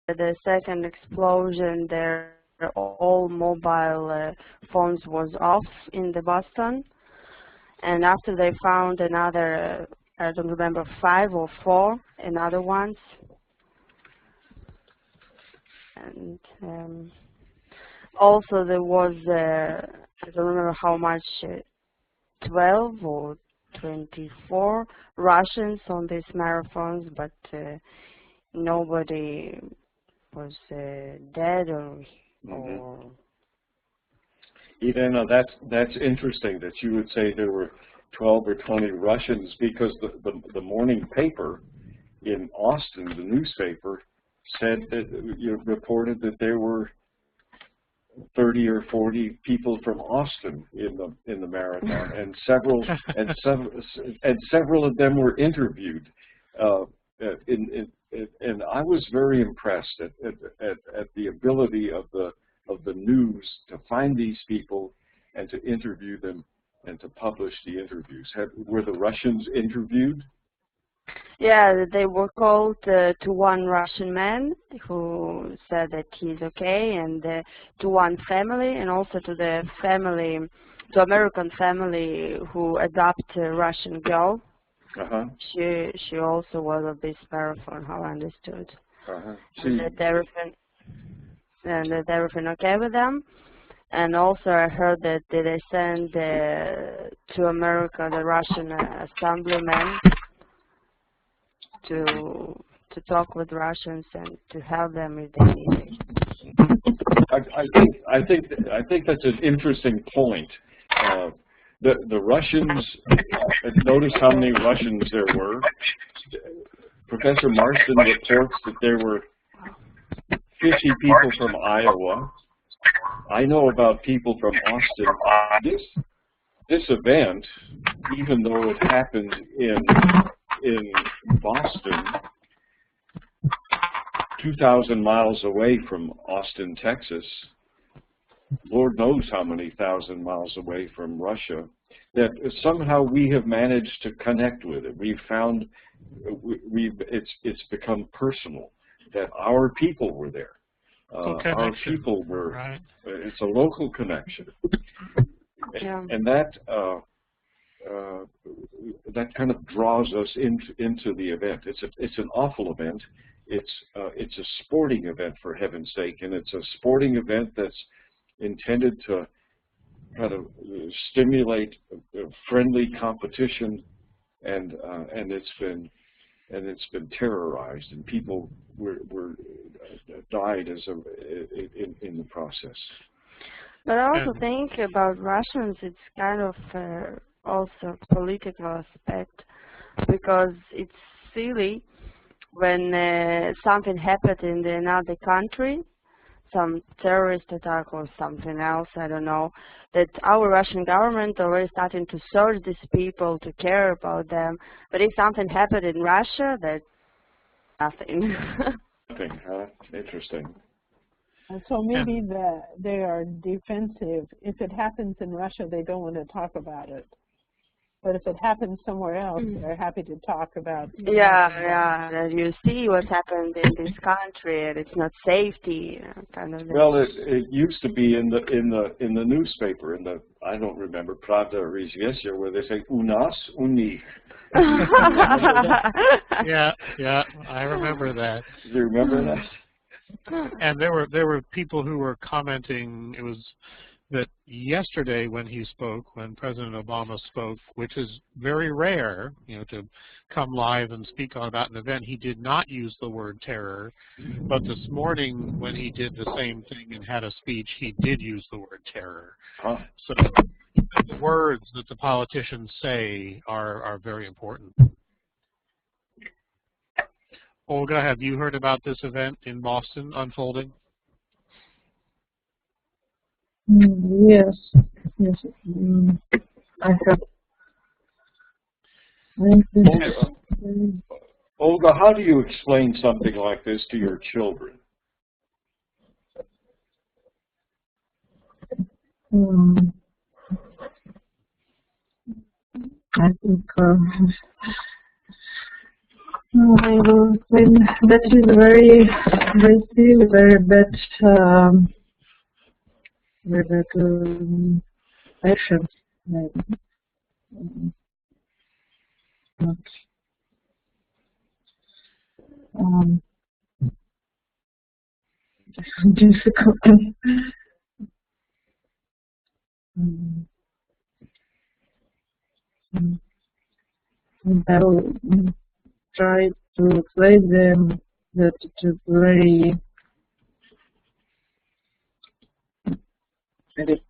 the second explosion, their all mobile phones was off in the Boston. And after they found another, I don't remember, 5 or 4 another ones. And also there was, I don't remember how much, 12 or 24 Russians on these marathons, but nobody was dead or. That's interesting that you would say there were 12 or 20 Russians, because the morning paper in Austin, the newspaper, said that reported that there were 30 or 40 people from Austin in the marathon, and several of them were interviewed. And I was very impressed at the ability of the news to find these people and to interview them and to publish the interviews. Were the Russians interviewed? Yeah, they were called to one Russian man who said that he's okay, and to one family, and also to the family, to American family who adopted a Russian girl. She also was of this marathon, how I understood. And that everything okay with them. And also I heard that they sent to America the Russian assemblyman to talk with Russians and to help them if they need it. I think that's an interesting point. The Russians, notice how many Russians there were. Professor Marston reports that there were 50 people from Iowa. I know about people from Austin. This event, even though it happened in Boston, 2,000 miles away from Austin, Texas, Lord knows how many thousand miles away from Russia, that somehow we have managed to connect with it. We've found it's become personal, that our people were there. Our people were. Right. It's a local connection, and that kind of draws us into the event. It's an awful event. It's a sporting event, for heaven's sake, and it's a sporting event that's intended to kind of stimulate friendly competition, and it's been terrorized, and people were died in the process. But I also think about Russians, it's kind of also political aspect, because it's silly when something happened in another country, some terrorist attack or something else, I don't know, that our Russian government already starting to search these people, to care about them. But if something happened in Russia, that's nothing. Nothing, huh? Interesting. So maybe they are defensive. If it happens in Russia, they don't want to talk about it. But if it happens somewhere else, they're happy to talk about it. Yeah. You see what happened in this country, and it's not safety, kind of. Well, it used to be in the newspaper, in the, I don't remember, Pravda or Izvestia, where they say "U nas, u njih." Yeah, I remember that. Do you remember that? And there were people who were commenting. It was that yesterday when he spoke, when President Obama spoke, which is very rare, to come live and speak about an event, he did not use the word terror. But this morning, when he did the same thing and had a speech, he did use the word terror. Huh. So the words that the politicians say are very important. Olga, have you heard about this event in Boston unfolding? Yes. I have. Olga, how do you explain something like this to your children? I think I will explain that is very they feel very bad action. Not, difficult. I will try to explain them that it's very it's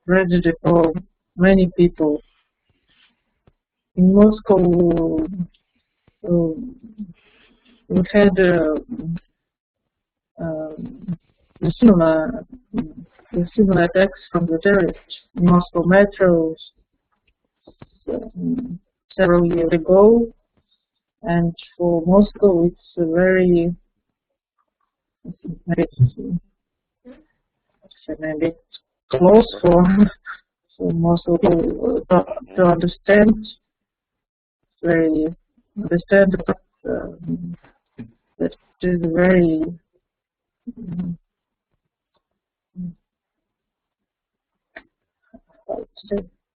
tragedy for many people. In Moscow, we had similar attacks from the terrorists in Moscow metros several years ago, and for Moscow it's maybe close for Moscow to understand. Very understand that it is very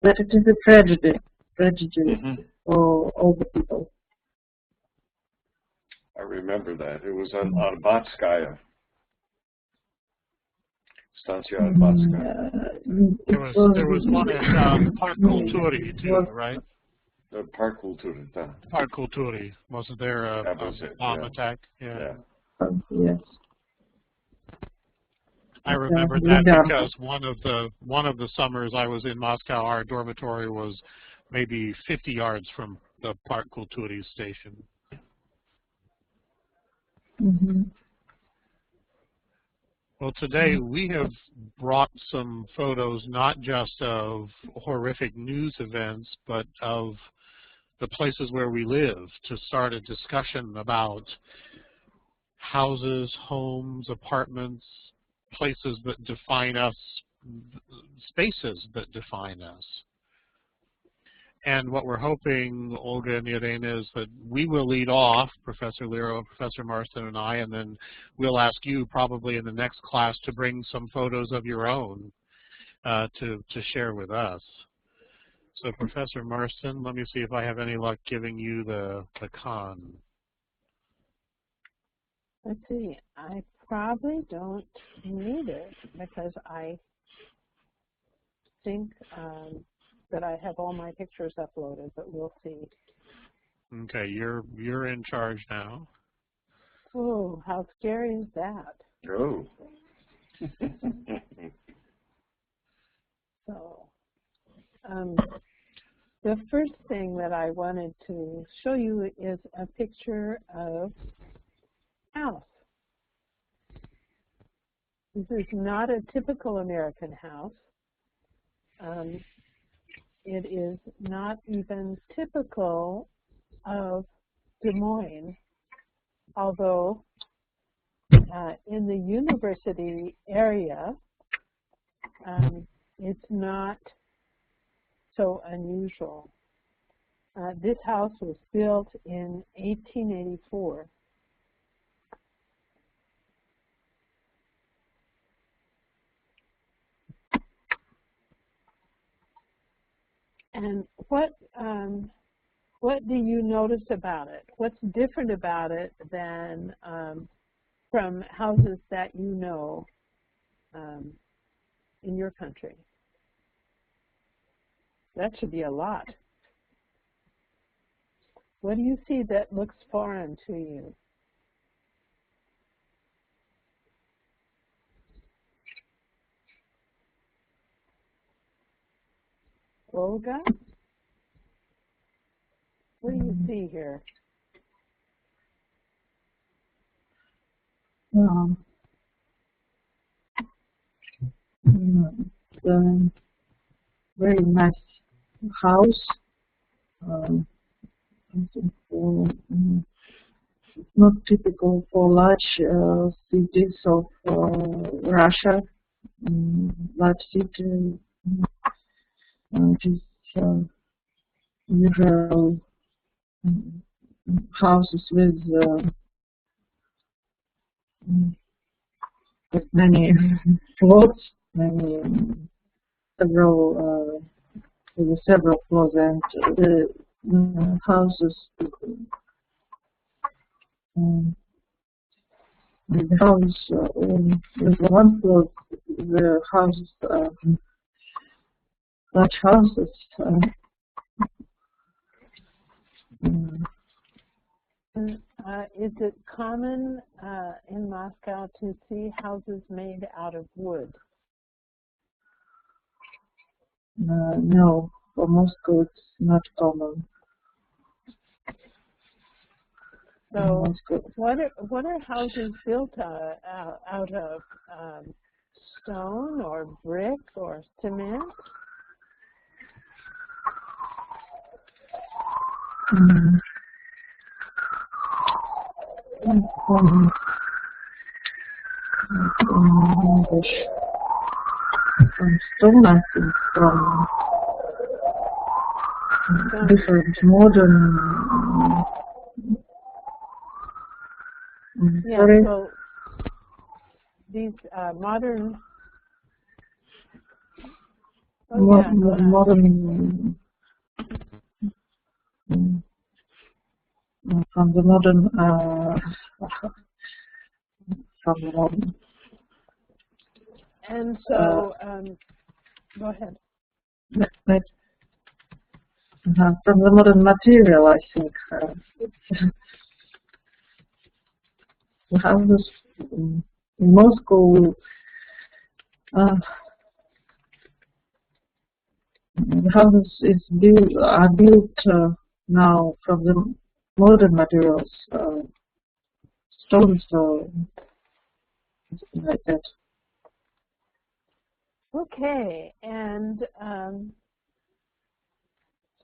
that it is a tragedy for all the people. I remember that. It was on Arbatskaya. Stanция Arbatskaya. There was one at Park Kultury too, right? Park Kultury. Park Kultury. Wasn't there a bomb attack? Yeah. Yes. I remember that because one of the summers I was in Moscow, our dormitory was maybe 50 yards from the Park Kultury station. Well, today we have brought some photos not just of horrific news events, but of the places where we live to start a discussion about houses, homes, apartments, places that define us, spaces that define us. And what we're hoping, Olga and Irene, is that we will lead off, Professor Lero, Professor Marston, and I, and then we'll ask you probably in the next class to bring some photos of your own to share with us. So Professor Marston, let me see if I have any luck giving you the con. Let's see, I probably don't need it because I think that I have all my pictures uploaded, but we'll see. Okay, you're in charge now. Oh, how scary is that? Oh. So, the first thing that I wanted to show you is a picture of house. This is not a typical American house. It is not even typical of Des Moines, although in the university area, it's not so unusual. This house was built in 1884. And what do you notice about it? What's different about it than from houses that you know in your country? That should be a lot. What do you see that looks foreign to you? Olga? What do you see here? Very nice house. Not typical for large cities of Russia. Large city, just usual houses with with many floors, several floors, and the houses. The house, with one floor, the houses, large houses. Is it common in Moscow to see houses made out of wood? No, for Moscow it's not common. So, what are houses built out of? Stone or brick or cement? From stone, I think, from different modern. Yeah, sorry? so these modern. Modern. From the modern. From the modern. And so, go ahead. From the modern material, I think. The houses in Moscow, the houses are built now from the modern materials, stones or something like that. Okay, and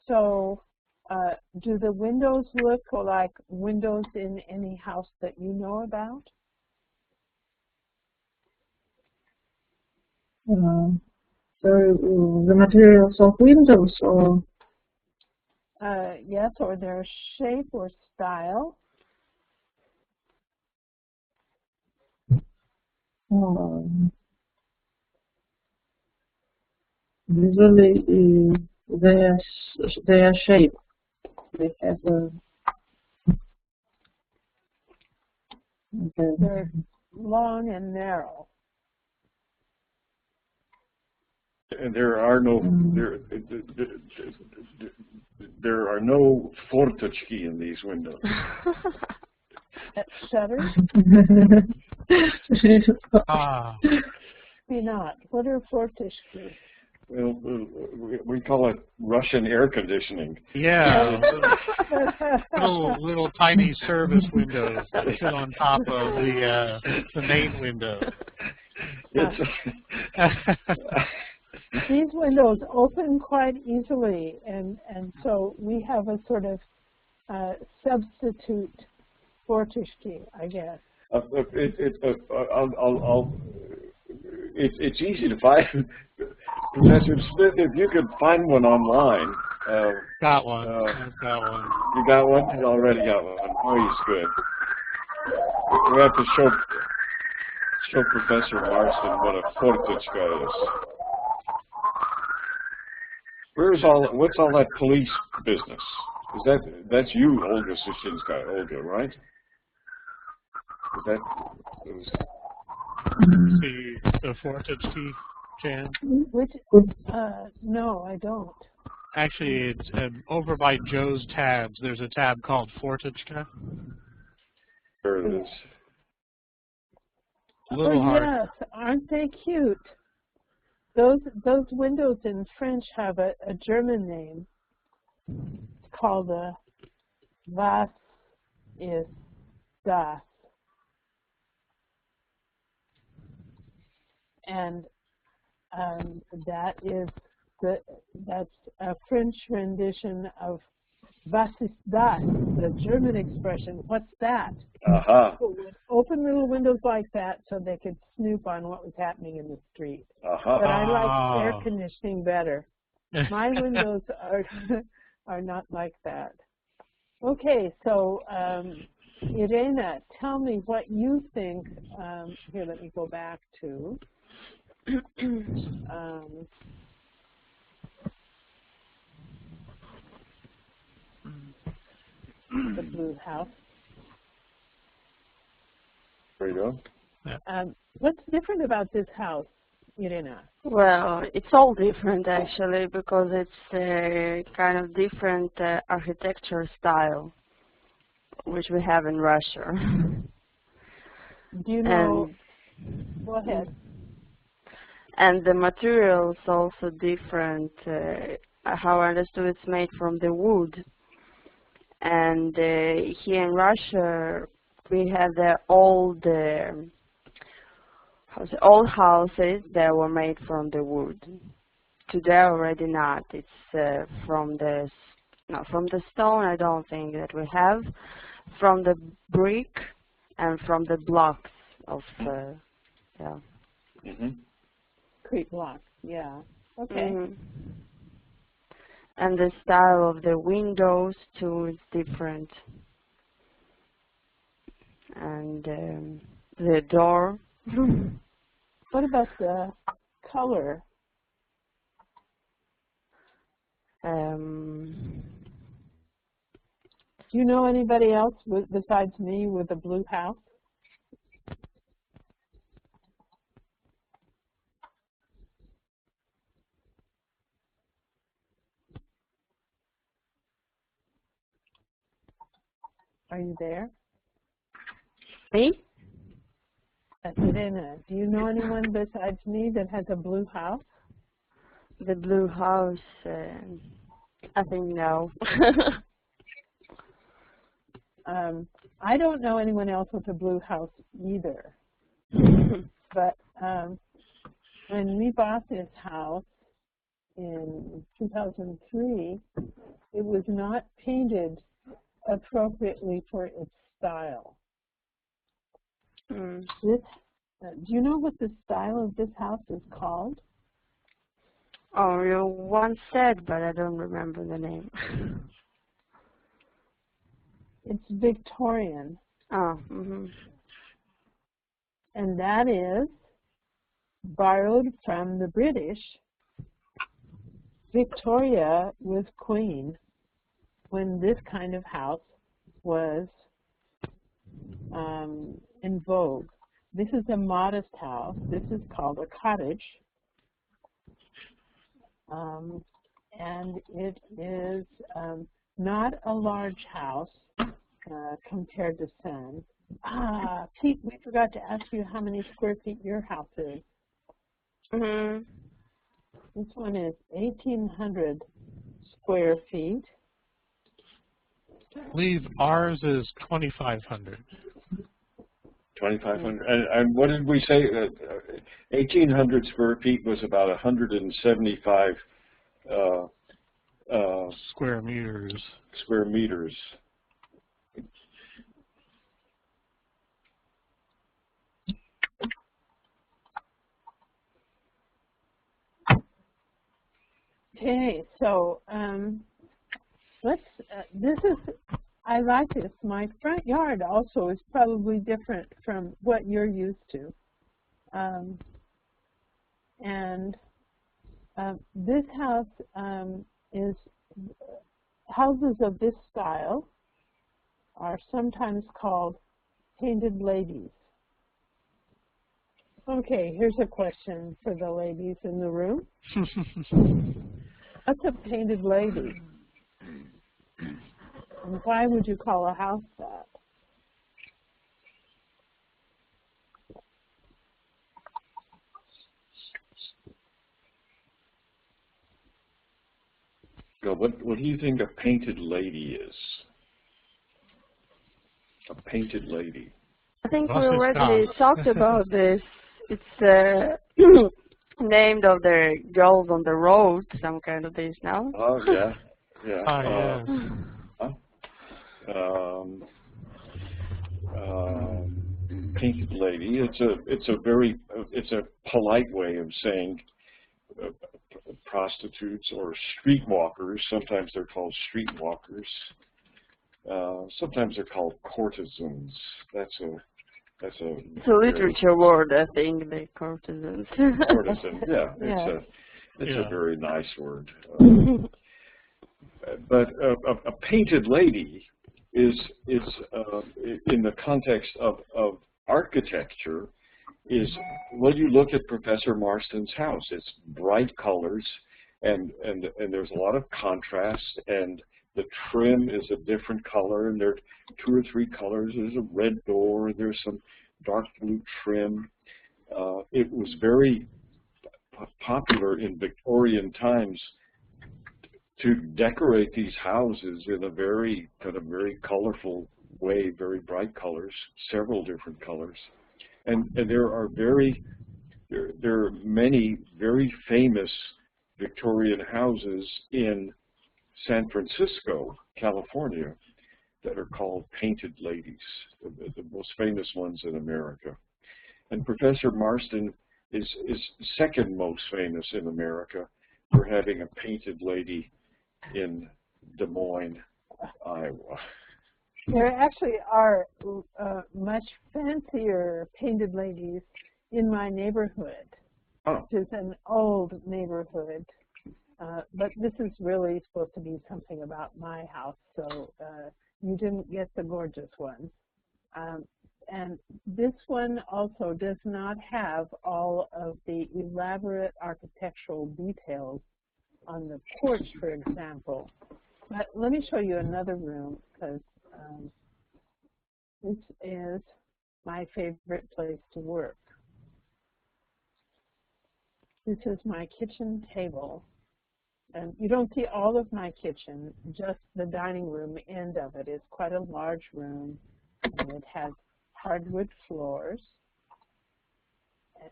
so do the windows look like windows in any house that you know about? So the materials of windows, or yes, or their shape or style. usually their shape. They have They're long and narrow. And there are no there are no fortachki in these windows. Shutters? Maybe not. What are fortishki? Well, we call it Russian air conditioning. Yeah, little tiny service windows that sit on top of the main window. These windows open quite easily, and so we have a sort of substitute fortishki, I guess. It's easy to find. Professor Smith, if you could find one online. Got one. Got one. You got one? You already got one. Oh, he's good. We have to show Professor Marston what a fortichka is. What's all that police business? That's you, Olga Sushinskaya, Olga, right? The fortachki, Jan? Which? No, I don't. Actually, it's over by Joe's tabs. There's a tab called fortachka. There it is. A little hard. Yes, aren't they cute? Those windows in French have a German name. It's called a Was ist das? And that's a French rendition of Was ist das? The German expression, what's that? People would open little windows like that so they could snoop on what was happening in the street. But I like air conditioning better. My windows are not like that. Okay, so Irena, tell me what you think. Here, let me go back to the blue house. There you go. What's different about this house, Irena? Well, it's all different actually because it's a kind of different architecture style, which we have in Russia. Do you know? Go ahead. And the materials also different. How I understood, it's made from the wood. And here in Russia, we have the old houses that were made from the wood. Today already not. It's from the stone. I don't think that we have. From the brick and from the blocks of yeah. Concrete blocks. Yeah. Okay. And the style of the windows too is different. And the door. What about the color? Do you know anybody else besides me with a blue house? Are you there? Me? Irena, do you know anyone besides me that has a blue house? The blue house, I think no. I don't know anyone else with a blue house either. But when we bought this house in 2003, it was not painted appropriately for its style. Do you know what the style of this house is called? Oh, you once said, but I don't remember the name. It's Victorian. Oh, And that is borrowed from the British. Victoria was queen when this kind of house was in vogue. This is a modest house. This is called a cottage. And it is not a large house compared to some. Pete, we forgot to ask you how many square feet your house is. This one is 1,800 square feet. I believe ours is 2,500. 2,500. And what did we say? 1,800 square feet was about 175 square meters. Square meters. Okay, so let's. I like this. My front yard also is probably different from what you're used to, and this house is. Houses of this style are sometimes called painted ladies. Okay, here's a question for the ladies in the room. What's a painted lady? And why would you call a house that? Well, what do you think a painted lady is? A painted lady. I think we already talked about this. It's named of the girls on the road, some kind of this now. Oh, yeah. Yeah. Painted lady. It's a polite way of saying prostitutes or streetwalkers. Sometimes they're called streetwalkers. Sometimes they're called courtesans. That's a It's a literature word, I think, the courtesans. courtesan. Yeah, Yeah. it's Yeah. a very nice word. But a painted lady is in the context of architecture is, well, you look at Professor Marston's house. It's bright colors, and there's a lot of contrast, and the trim is a different color, and there are 2 or 3 colors. There's a red door, there's some dark blue trim. It was very popular in Victorian times to decorate these houses in a very very colorful way, very bright colors, several different colors, and there are many very famous Victorian houses in San Francisco, California, that are called painted ladies, the most famous ones in America. And Professor Marston is second most famous in America for having a painted lady in Des Moines, Iowa. There actually are much fancier painted ladies in my neighborhood, which is an old neighborhood. But this is really supposed to be something about my house, so you didn't get the gorgeous one. And this one also does not have all of the elaborate architectural details on the porch, for example. But let me show you another room, because this is my favorite place to work. This is my kitchen table. And you don't see all of my kitchen, just the dining room end of it. It's quite a large room, and it has hardwood floors.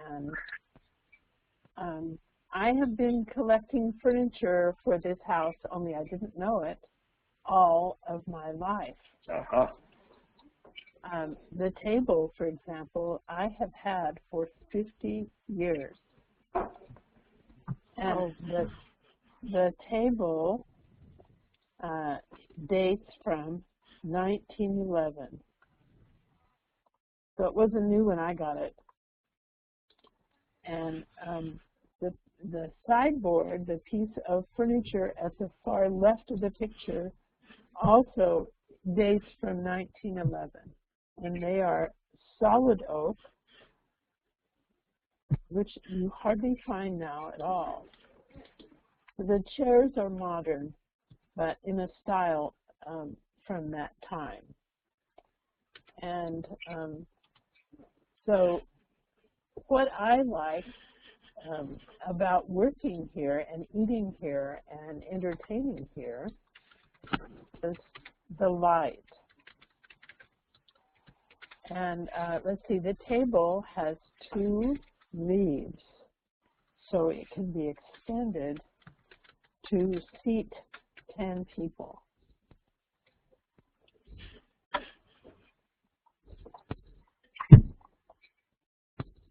And I have been collecting furniture for this house, only I didn't know it, all of my life. The table, for example, I have had for 50 years. And the table dates from 1911. So it wasn't new when I got it. And the sideboard, the piece of furniture at the far left of the picture, also dates from 1911. And they are solid oak, which you hardly find now at all. The chairs are modern, but in a style from that time. And so what I like about working here and eating here and entertaining here is the light. And let's see, the table has 2 leaves, so it can be extended to seat 10 people.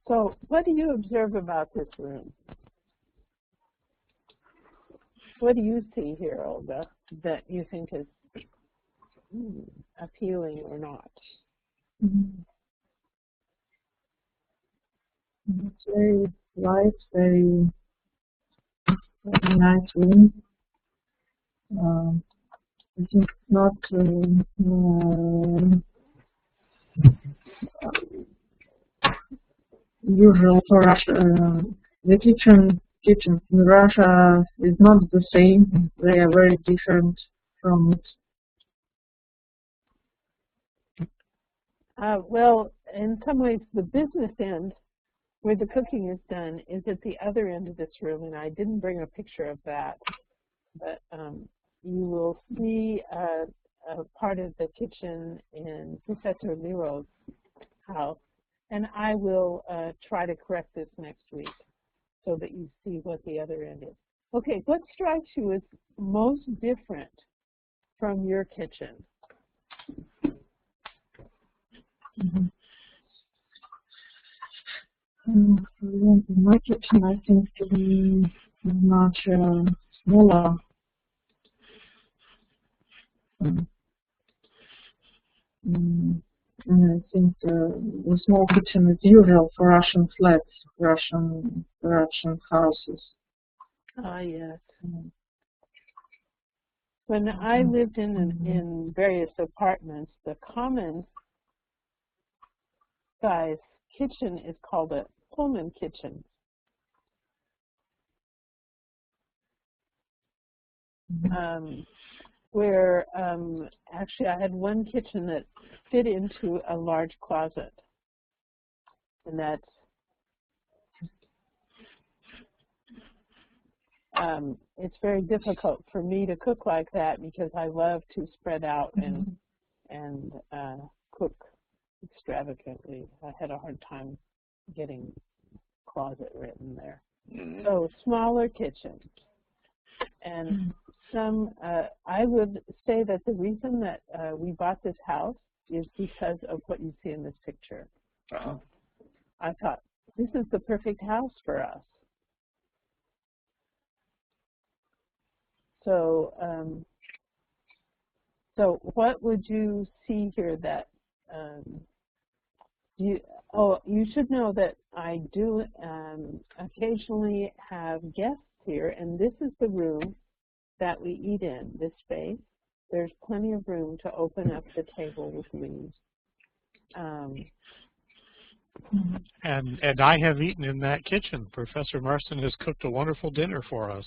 So what do you observe about this room? What do you see here, Olga, that you think is appealing or not? It's very light, very nice room. It's not usual for Russia. The kitchens in Russia is not the same. They are very different from it. Well, in some ways, the business end, where the cooking is done, is at the other end of this room, and I didn't bring a picture of that. But you will see a part of the kitchen in Professor Lero's house, and I will try to correct this next week so that you see what the other end is. Okay, what strikes you as most different from your kitchen? My kitchen, I think, to be much smaller. And I think the small kitchen is usual for Russian flats, Russian houses. Ah, yes. When I lived in various apartments, the common size kitchen is called a Pullman kitchen. Where actually I had one kitchen that fit into a large closet, and that's it's very difficult for me to cook like that because I love to spread out and cook extravagantly. I had a hard time getting closet written there. So smaller kitchens. And I would say that the reason that we bought this house is because of what you see in this picture. I thought, this is the perfect house for us. So, so what would you see here that you should know that I do occasionally have guests here, and this is the room that we eat in, this space. There's plenty of room to open up the table with me. And I have eaten in that kitchen. Professor Marston has cooked a wonderful dinner for us.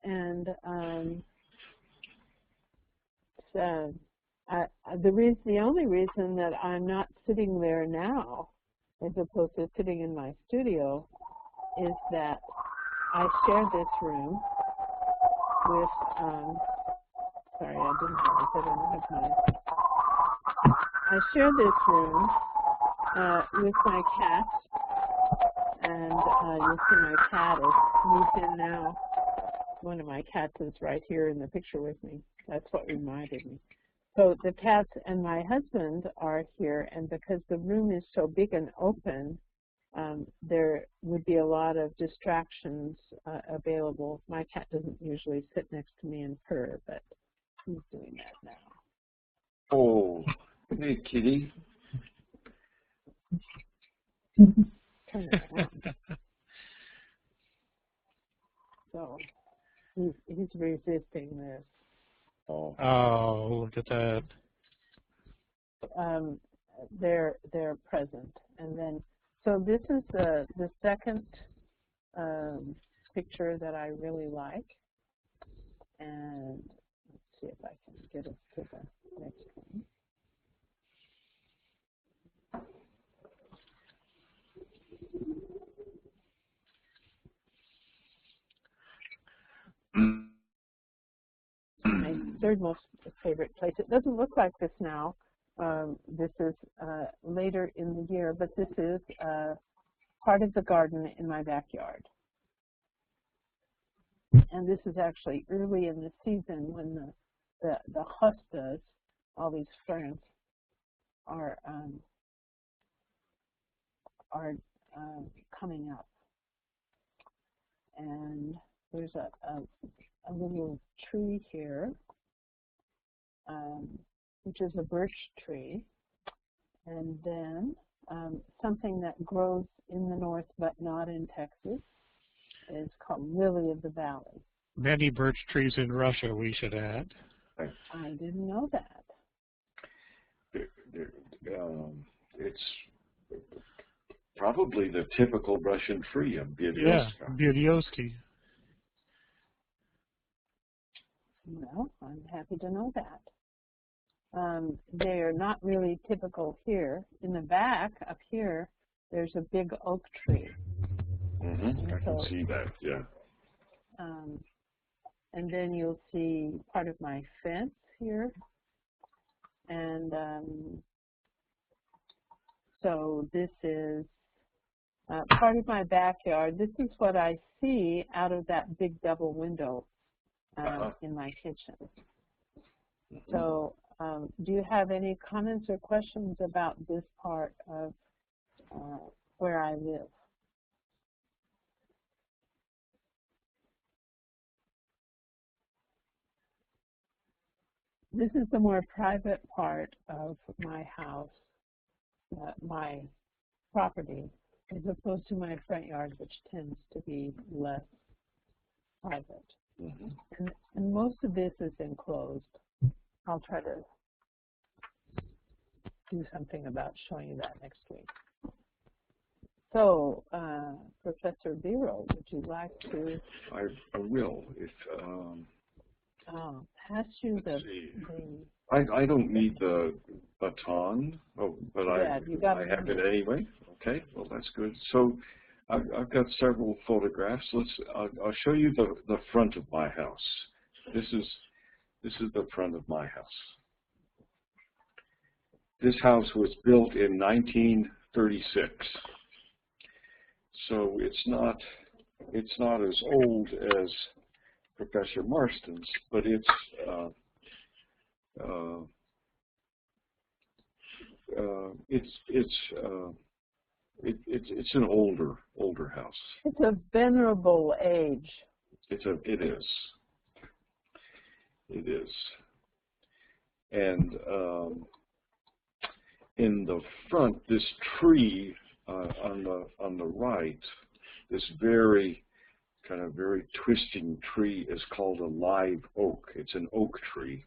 And the only reason that I'm not sitting there now, as opposed to sitting in my studio, is that I share this room with, sorry, I didn't realize I didn't have my, I share this room with my cat, and you'll see my cat is moved in now. One of my cats is right here in the picture with me. That's what reminded me. So the cats and my husband are here, and because the room is so big and open, there would be a lot of distractions available. My cat doesn't usually sit next to me and purr, but he's doing that now. Oh, hey, kitty. Turn it around. So he's resisting this. Oh, look at that. They're present, and then so this is the second picture that I really like, and let's see if I can get us to the next one. My third most favorite place. It doesn't look like this now. This is later in the year, but this is part of the garden in my backyard. And this is actually early in the season when the hostas, all these ferns, are coming up. And there's a little tree here, which is a birch tree, and then something that grows in the north but not in Texas is called lily of the valley. Many birch trees in Russia, we should add. I didn't know that. It's probably the typical Russian tree of Berezovka. Yeah, Berezovsky. Well, I'm happy to know that. They are not really typical here. In the back, up here, there's a big oak tree. I can see that, yeah. And then you'll see part of my fence here. And so this is part of my backyard. This is what I see out of that big double window in my kitchen. So do you have any comments or questions about this part of where I live? this is the more private part of my house, my property, as opposed to my front yard, which tends to be less private. Mm-hmm. And most of this is enclosed. I'll try to do something about showing you that next week. So, Professor Biro, would you like to? I will. If pass you the. I don't need the baton, but yeah, I have it anyway. Okay, well that's good. So I've got several photographs. I'll show you the front of my house. This is the front of my house. This house was built in 1936, so it's not as old as Professor Marston's, but it's an older house. It's a venerable age. It is. And in the front, this tree on the right, this very twisting tree is called a live oak. It's an oak tree,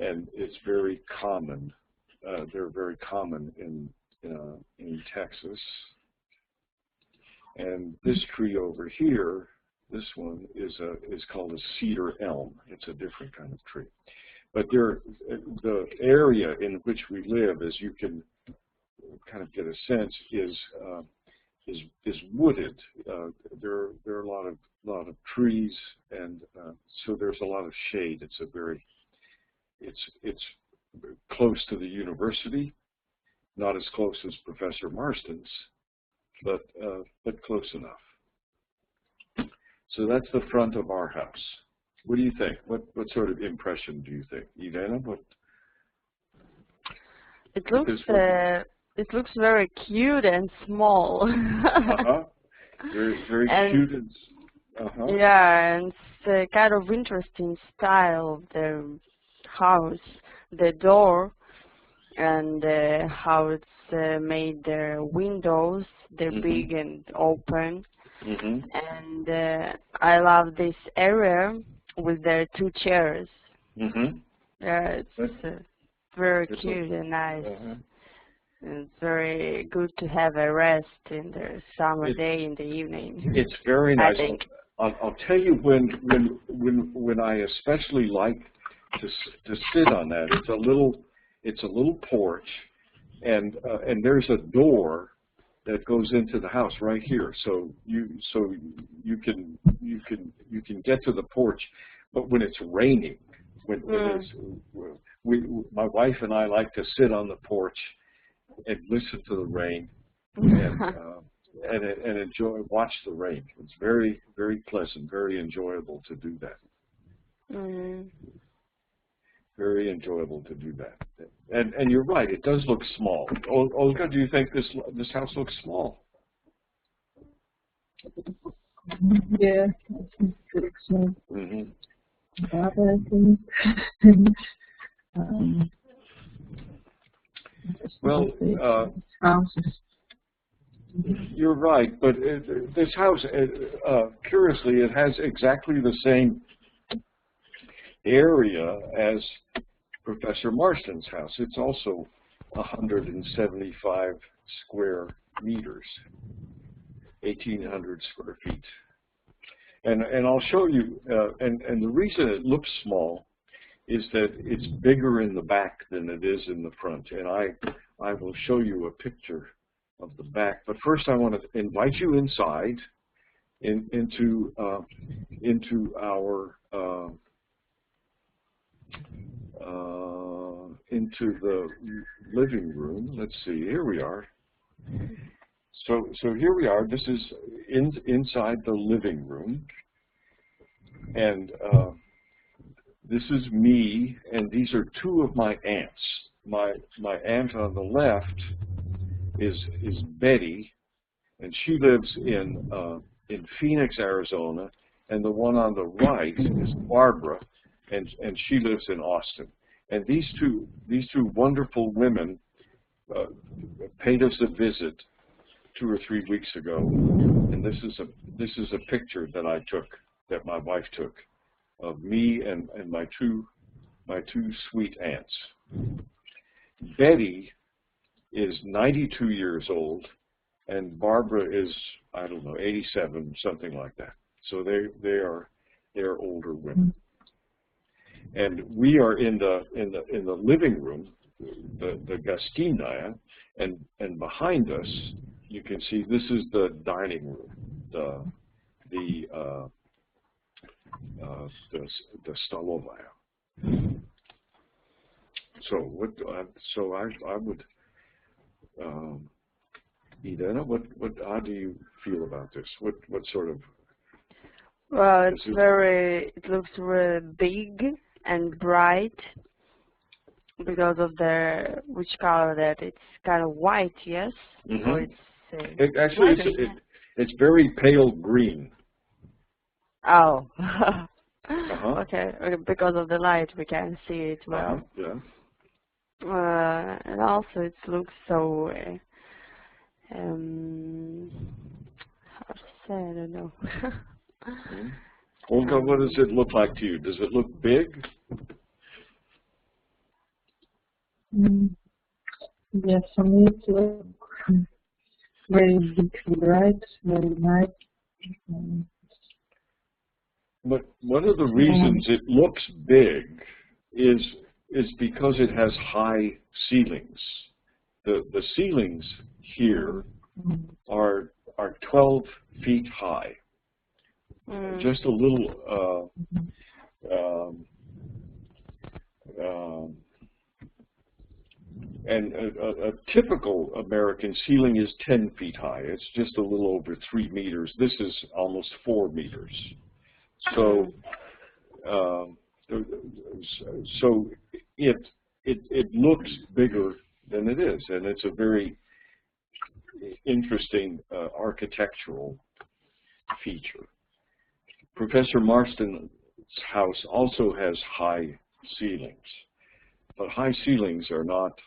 and it's very common. They're very common in Texas. And this tree over here, this one is called a cedar elm. It's a different kind of tree. But the area in which we live, as you can kind of get a sense, is wooded. There are a lot of trees, and so there's a lot of shade. It's close to the university, not as close as Professor Marston's, but close enough. So that's the front of our house. What do you think? What sort of impression do you think, Elena? It looks very cute and small. Very cute and yeah, and it's a kind of interesting style of the house, the door, and how it's made. The windows, they're big and open. And I love this area with the two chairs. Yeah, it's very cute and nice. It's very good to have a rest in the summer day in the evening. It's very nice. I think. I'll tell you when I especially like to sit on that. It's a little porch, and there's a door that goes into the house right here. So you can get to the porch, but when it's raining, my wife and I like to sit on the porch and listen to the rain and watch the rain. It's very, very pleasant, very enjoyable to do that. Very enjoyable to do that. And you're right, it does look small. Olga, do you think this house looks small? Yeah, I think it looks small. But I think well, houses. You're right, but this house, curiously, it has exactly the same area as Professor Marston's house. It's also 175 square meters, 1,800 square feet. And I'll show you, and the reason it looks small is that it's bigger in the back than it is in the front. And I will show you a picture of the back. But first I want to invite you inside into the living room. Let's see, here we are. So here we are. This is inside the living room, and this is me, and these are two of my aunts. My aunt on the left is Betty, and she lives in Phoenix, Arizona, and the one on the right is Barbara, and she lives in Austin. And these two wonderful women paid us a visit 2 or 3 weeks ago, and this is a picture that I took, that my wife took, of me and my two sweet aunts. Betty is 92 years old, and Barbara is, I don't know, 87, something like that. So they are older women. And we are in the living room, the Gastinaya, and behind us you can see this is the dining room, the Stolovaya. So I would, Idena, how do you feel about this? What sort of? Well, it looks very big and bright because of which color that it's kind of white, yes? Mm-hmm. Or it's very pale green. Oh. Uh-huh. Okay, because of the light we can see it well. Yeah. And also it looks so, how to say, I don't know. Olga, what does it look like to you? Does it look big? Yes, for me it looks very big, bright, very nice. But one of the reasons it looks big is because it has high ceilings. The ceilings here are 12 feet high. Just a little and a typical American ceiling is 10 feet high. It's just a little over 3 meters. This is almost 4 meters. So it looks bigger than it is, and it's a very interesting architectural feature. Professor Marston's house also has high ceilings, but high ceilings are not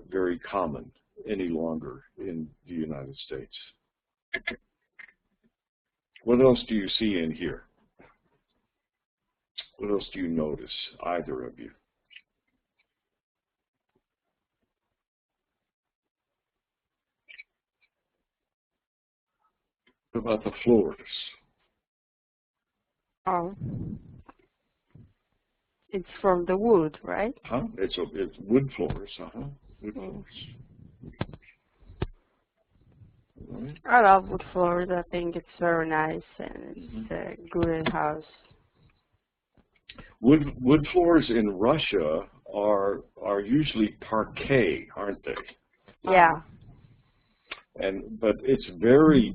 very common any longer in the United States. What else do you see in here? What else do you notice, either of you? What about the floors? Oh. It's from the wood, right? Huh? It's wood floors, wood floors. Right. I love wood floors. I think it's very nice and it's a good house. Wood floors in Russia are usually parquet, aren't they? Yeah. But it's very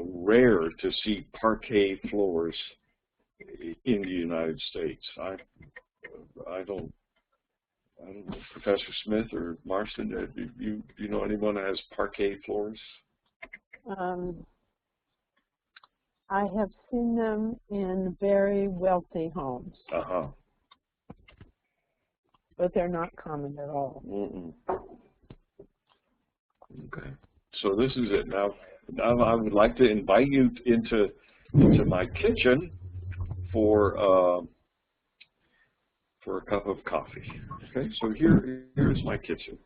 rare to see parquet floors in the United States. I don't know, Professor Smith or Marston, do you know anyone that has parquet floors? I have seen them in very wealthy homes. Uh-huh. But they're not common at all. Okay. So this is it. Now I would like to invite you into my kitchen for a cup of coffee. Okay, so here is my kitchen.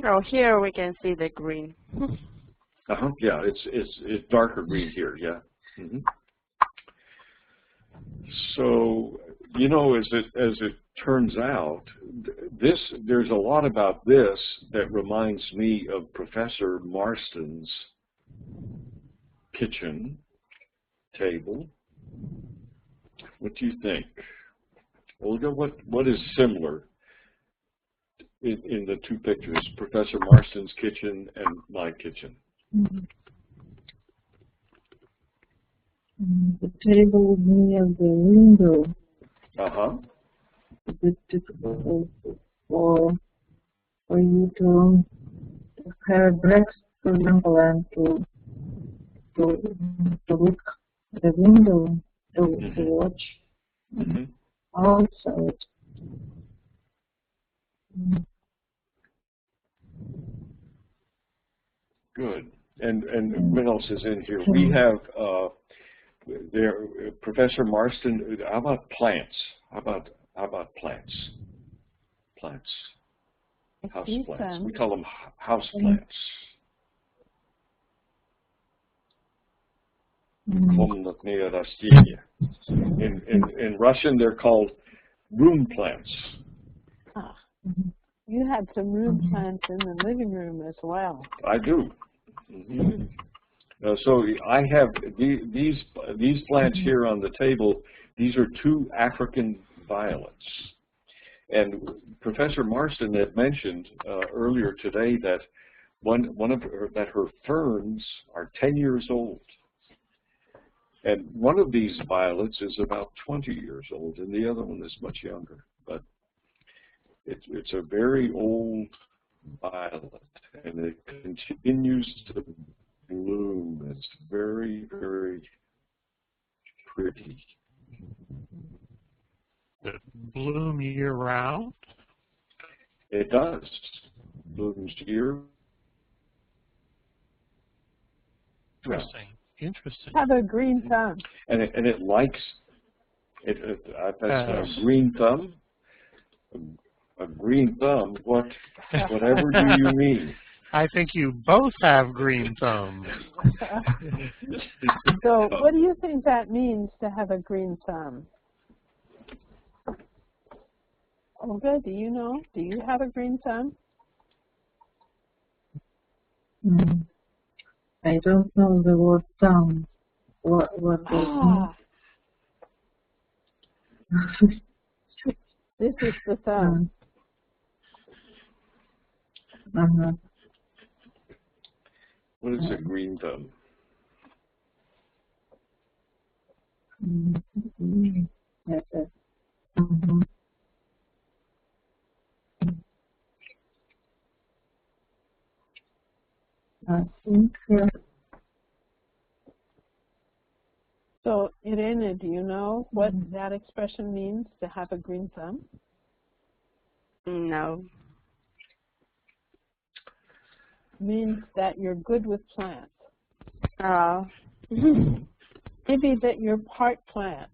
Oh, here we can see the green. Yeah, it's darker green here. Yeah. So you know, as it turns out, there's a lot about this that reminds me of Professor Marston's kitchen table. What do you think, Olga? What is similar in the two pictures, Professor Marston's kitchen and my kitchen? The table near the window. A bit difficult for you to have breaks, for example, and to look at the window. the watch. Mm-hmm. Also, Good. And what else is in here? We have there, Professor Marston. How about plants? How about plants? Plants. House plants. We call them house plants. Komnatные растения. In Russian, they're called room plants. Ah. You had some room plants in the living room as well. I do. Mm-hmm. So I have these plants here on the table. These are 2 African violets. And Professor Marston had mentioned earlier today that her ferns are 10 years old. And one of these violets is about 20 years old, and the other one is much younger. But it's a very old violet, and it continues to bloom. It's very, very pretty. Does it bloom year-round? It does. Blooms year. Interesting. Interesting. Have a green thumb. And it likes it. That's a green thumb. A green thumb. Whatever do you mean? I think you both have green thumbs. So, what do you think that means to have a green thumb? Olga, do you know? Do you have a green thumb? I don't know the word thumb. What does it mean? This is the thumb. What is a green thumb? Yes. I think. So, Irene, do you know what that expression means, to have a green thumb? No. Means that you're good with plants. Maybe that you're part plant.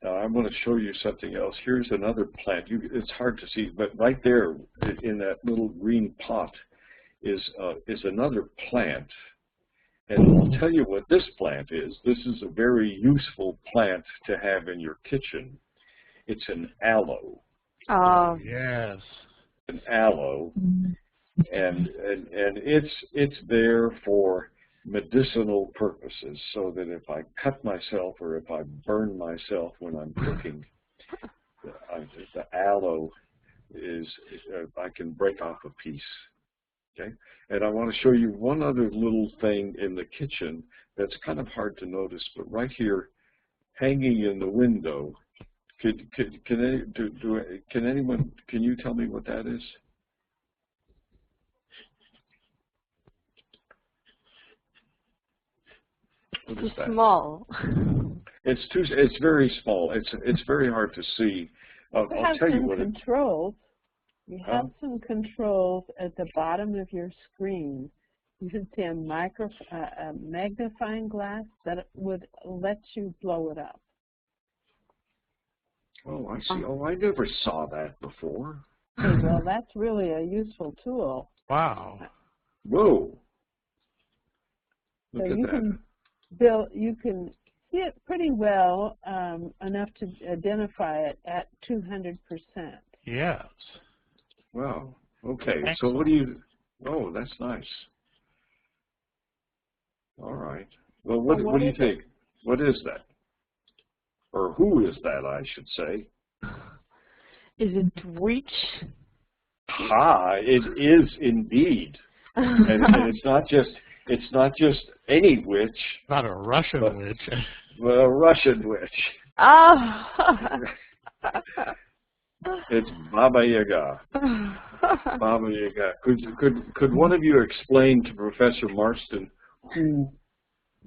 I'm going to show you something else. Here's another plant. It's hard to see, but right there in that little green pot is another plant. And I'll tell you what this plant is. This is a very useful plant to have in your kitchen. It's an aloe. Oh. Yes. An aloe. And it's there for medicinal purposes, so that if I cut myself or if I burn myself when I'm cooking, the aloe is, I can break off a piece. Okay, and I want to show you one other little thing in the kitchen that's kind of hard to notice, but right here, hanging in the window, can you tell me what that is? What is that? Small. It's very small. It's very hard to see. I'll tell you what controls. You have some controls at the bottom of your screen. You should see a magnifying glass that would let you blow it up. Oh, I see. Oh, I never saw that before. Okay, well, that's really a useful tool. Wow. Whoa. So you can see it pretty well enough to identify it at 200%. Yes. Wow. Okay. Excellent. So what do you? Oh, that's nice. All right. Well, what do you think? What is that? Or who is that, I should say? Is it witch? Ha! It is indeed, and it's not just any witch. Not a Russian witch. But a Russian witch. Oh. It's Baba Yaga. Baba Yaga. Could one of you explain to Professor Marston who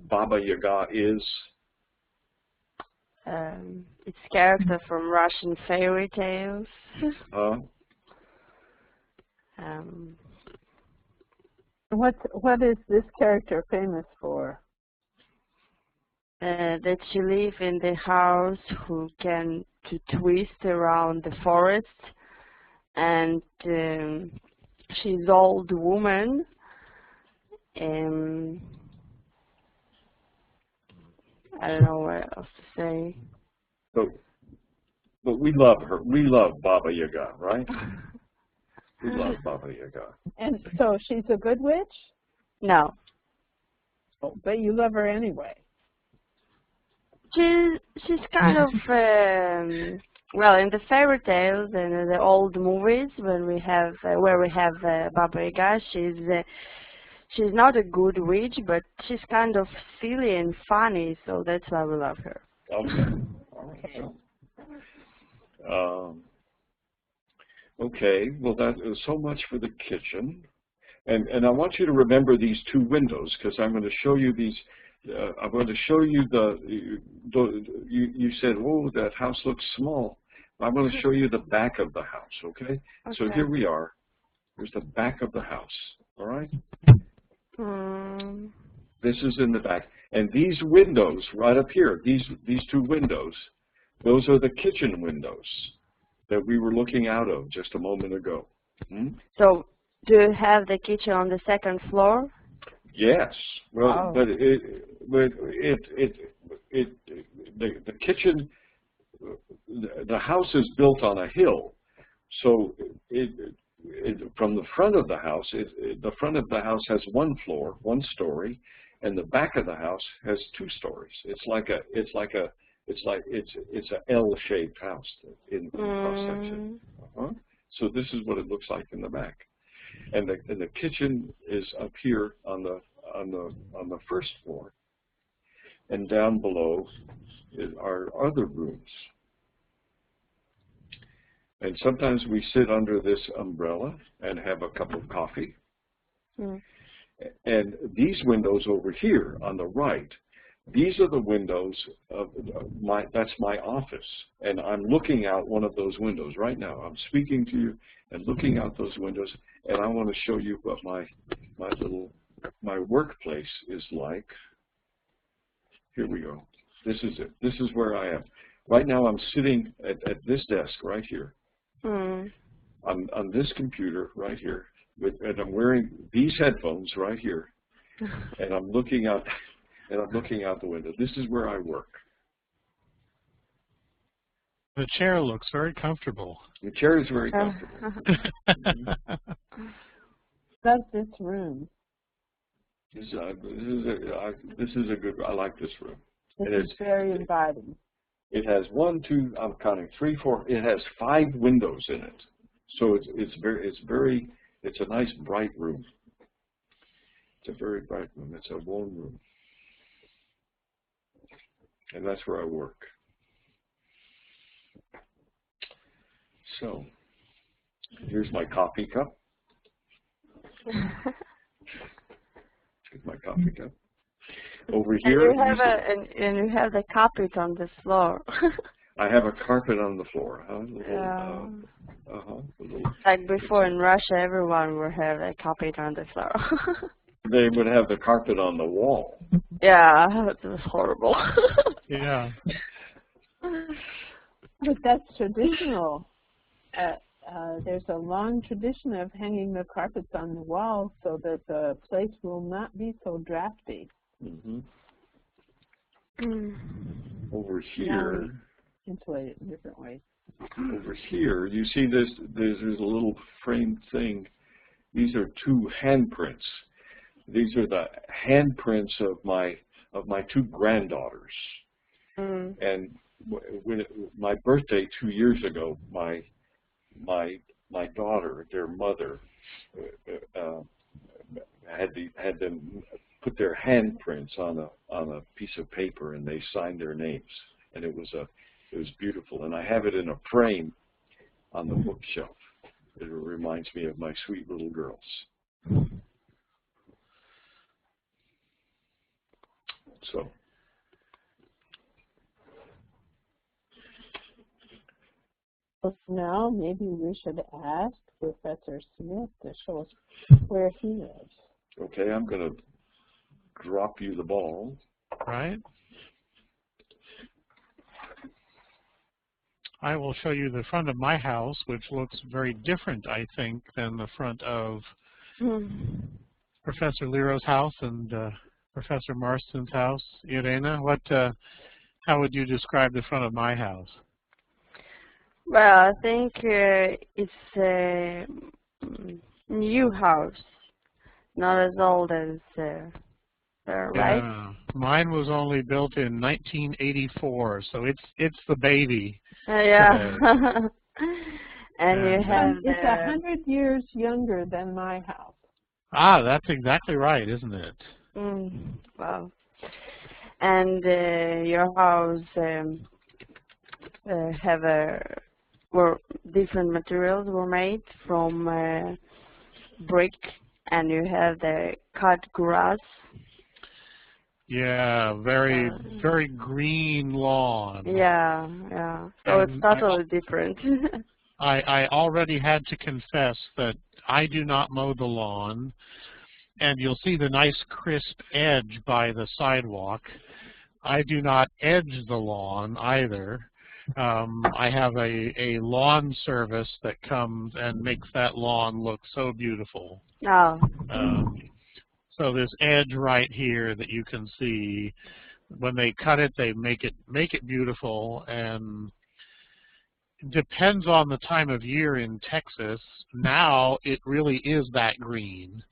Baba Yaga is? It's character from Russian fairy tales. What is this character famous for? That she lives in the house who can to twist around the forest, and she's old woman. I don't know what else to say. But we love her. We love Baba Yaga, right? We love Baba Yaga. And so she's a good witch? No. Oh, but you love her anyway. She's kind of well, in the fairy tales and the old movies when we have where we have Baba Yaga, she's not a good witch, but she's kind of silly and funny, so that's why we love her. Okay. All right. Okay. Well, that is so much for the kitchen, and I want you to remember these two windows because I'm going to show you these. I'm going to show you you said, "Oh, that house looks small." I'm going to show you the back of the house. Okay. So here we are. Here's the back of the house. All right. This is in the back, and these windows right up here, these two windows, those are the kitchen windows that we were looking out of just a moment ago. So, do you have the kitchen on the second floor? Yes. Well, oh. but the kitchen, the house is built on a hill, so from the front of the house, the front of the house has one floor, one story, and the back of the house has two stories. It's an L-shaped house in cross section. So this is what it looks like in the back, and the kitchen is up here on the first floor, and down below are other rooms. And sometimes we sit under this umbrella and have a cup of coffee. And these windows over here on the right, these are the windows of that's my office. And I'm looking out one of those windows right now. I'm speaking to you and looking out those windows. And I want to show you what my workplace is like. Here we go. This is it. This is where I am. Right now I'm sitting at this desk right here. On this computer right here, and I'm wearing these headphones right here, and I'm looking out, the window. This is where I work. The chair looks very comfortable. The chair is very comfortable. That's this room. This is a good. I like this room. This is very inviting. It has 1, 2. I'm counting 3, 4. It has 5 windows in it, so it's a nice bright room. It's a very bright room. It's a warm room, and that's where I work. So here's my coffee cup. Here's my coffee cup. Over here, and you have the carpet on the floor. I have a carpet on the floor. Like before in Russia, everyone would have a carpet on the floor. They would have the carpet on the wall. Yeah, it was horrible. Yeah. But that's traditional. There's a long tradition of hanging the carpets on the wall so that the place will not be so drafty. Over here, insulated in different ways. Over here, you see this. There's a little framed thing. These are 2 handprints. These are the handprints of my 2 granddaughters. And when my birthday 2 years ago, my daughter, their mother, had them put their handprints on a piece of paper, and they signed their names, and it was beautiful. And I have it in a frame on the bookshelf. It reminds me of my sweet little girls. So Now maybe we should ask Professor Smith to show us where he lives. Okay, I'm going to drop you the ball. Right. I will show you the front of my house, which looks very different, I think, than the front of Professor Lero's house and Professor Marston's house. Irena, how would you describe the front of my house? Well, I think it's a new house, not as old as right? Yeah, mine was only built in 1984, so it's the baby. Yeah. And you have it's 100 years younger than my house. Ah, that's exactly right, isn't it? Wow. And your house were different materials were made from brick, and you have the cut grass. Yeah, very green lawn. Yeah. So And it's totally different. I already had to confess that I do not mow the lawn, and you'll see the nice crisp edge by the sidewalk. I do not edge the lawn either. I have a lawn service that comes and makes that lawn look so beautiful. Oh. So this edge right here that you can see, when they cut it, they make it beautiful, and depends on the time of year in Texas. Now it really is that green,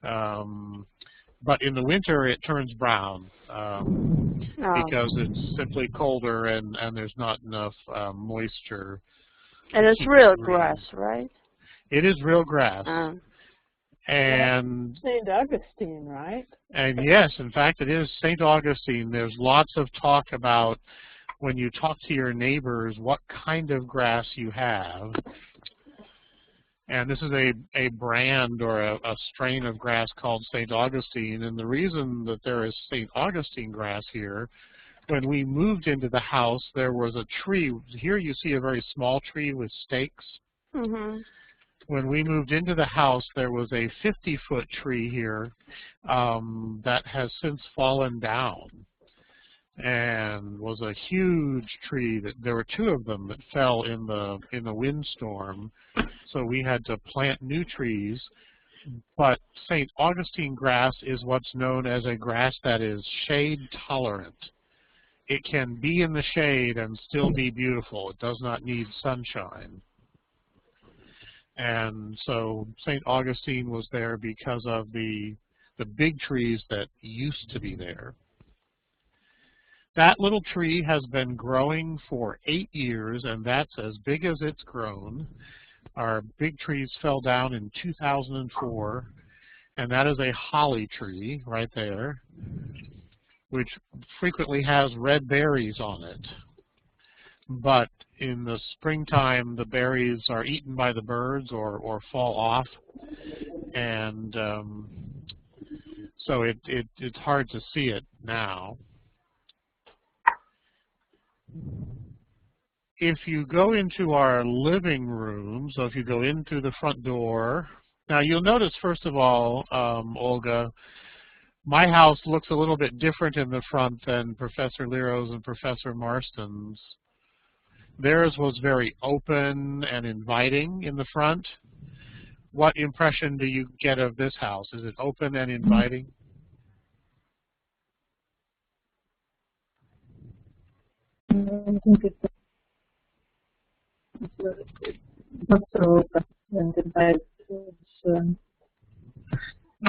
but in the winter it turns brown because it's simply colder and there's not enough moisture. And it's real grass, right? It is real grass. And St. Augustine, right? And yes, in fact, it is St. Augustine. There's lots of talk about when you talk to your neighbors what kind of grass you have. And this is a brand or a strain of grass called St. Augustine. And the reason that there is St. Augustine grass here, when we moved into the house, there was a tree. Here you see a very small tree with stakes. Mm-hmm. When we moved into the house, there was a 50-foot tree here that has since fallen down, and was a huge tree. That there were two of them that fell in the windstorm, so we had to plant new trees. But St. Augustine grass is what's known as a grass that is shade tolerant. It can be in the shade and still be beautiful. It does not need sunshine. And so St. Augustine was there because of the big trees that used to be there. That little tree has been growing for 8 years, and that's as big as it's grown. Our big trees fell down in 2004, and that is a holly tree right there, which frequently has red berries on it. But in the springtime, the berries are eaten by the birds or fall off, and so it's hard to see it now. If you go into our living room, so if you go in through the front door, now you'll notice, first of all, Olga, my house looks a little bit different in the front than Professor Lero's and Professor Marston's. Theirs was very open and inviting in the front. What impression do you get of this house? Is it open and inviting? I think it's not so open and inviting. The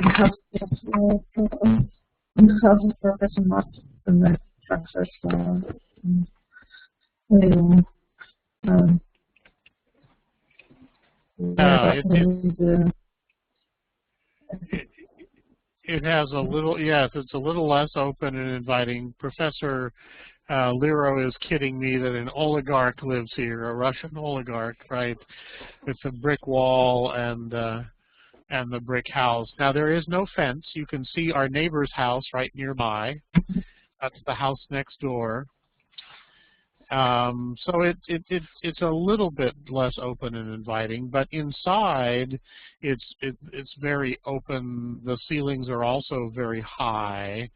house of Professor Marston and the Texas. It has a little, yes, it's a little less open and inviting. Professor Lero is kidding me that an oligarch lives here, a Russian oligarch, right? It's a brick wall and the brick house. Now there is no fence. You can see our neighbor's house right nearby. That's the house next door. So it's a little bit less open and inviting, but inside it's very open. The ceilings are also very high.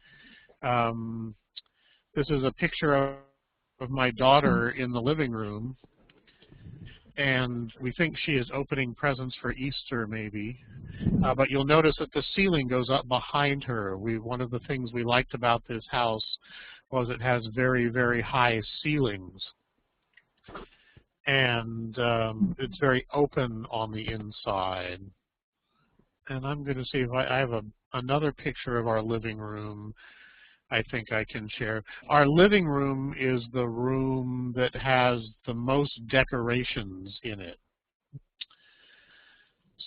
This is a picture of my daughter in the living room, and we think she is opening presents for Easter maybe. But you'll notice that the ceiling goes up behind her. One of the things we liked about this house was it has very, very high ceilings. And it's very open on the inside. And I'm going to see if I have another picture of our living room I think I can share. Our living room is the room that has the most decorations in it.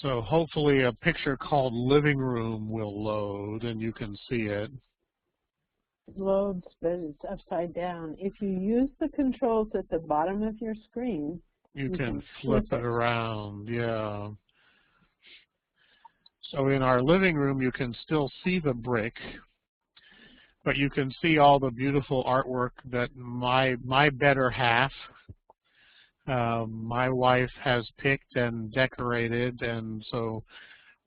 So hopefully a picture called living room will load and you can see it. It loads, but it's upside down. If you use the controls at the bottom of your screen, you can flip it around, yeah. So in our living room you can still see the brick, but you can see all the beautiful artwork that my better half, my wife, has picked and decorated, and so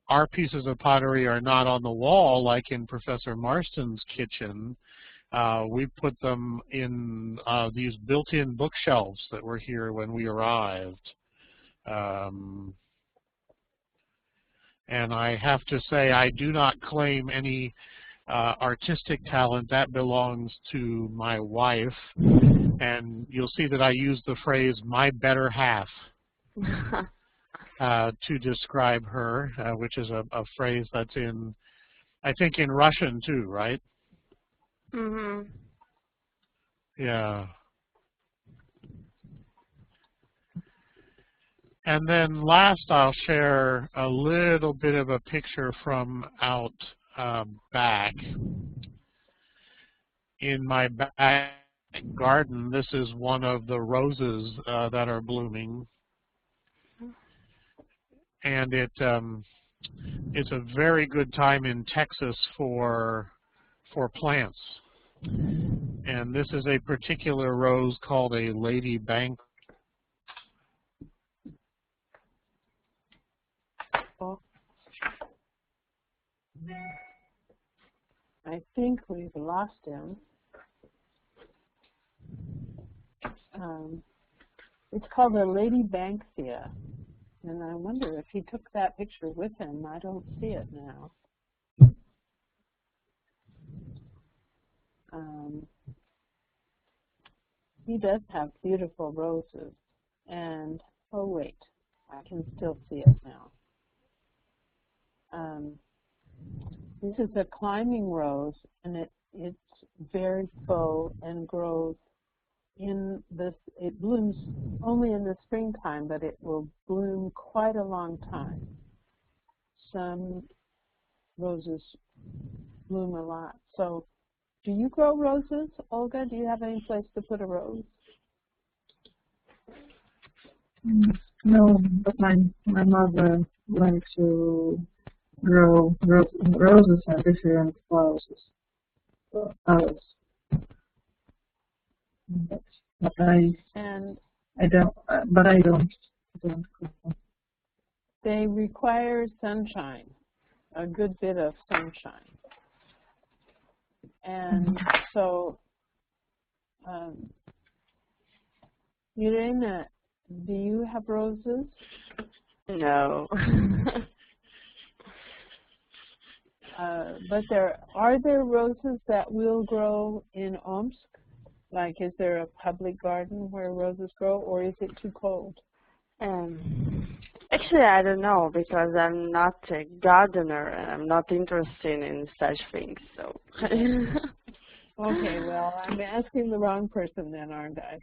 our pieces of pottery are not on the wall like in Professor Marston's kitchen. We put them in these built-in bookshelves that were here when we arrived. And I have to say I do not claim any artistic talent. That belongs to my wife, and you'll see that I use the phrase "my better half" to describe her, which is a phrase that's in, I think, in Russian too, right? Mm-hmm. Yeah. And then last, I'll share a little bit of a picture from out back. In my back garden, this is one of the roses that are blooming, and it's a very good time in Texas for plants. And this is a particular rose called a Lady Bank. I think we've lost him. It's called a Lady Banksia, and I wonder if he took that picture with him. I don't see it now. He does have beautiful roses, and oh wait, I can still see it now. This is a climbing rose, and it's very faux and grows in this. It blooms only in the springtime, but it will bloom quite a long time. Some roses bloom a lot. So, do you grow roses, Olga? Do you have any place to put a rose? No, but my mother likes to grow roses and different flowers. But I don't. But I don't. They require sunshine, a good bit of sunshine, and so, Irena, do you have roses? No. But are there roses that will grow in Omsk? Like, is there a public garden where roses grow, or is it too cold? Actually, I don't know, because I'm not a gardener and I'm not interested in such things. So. Okay, well, I'm asking the wrong person then, aren't I?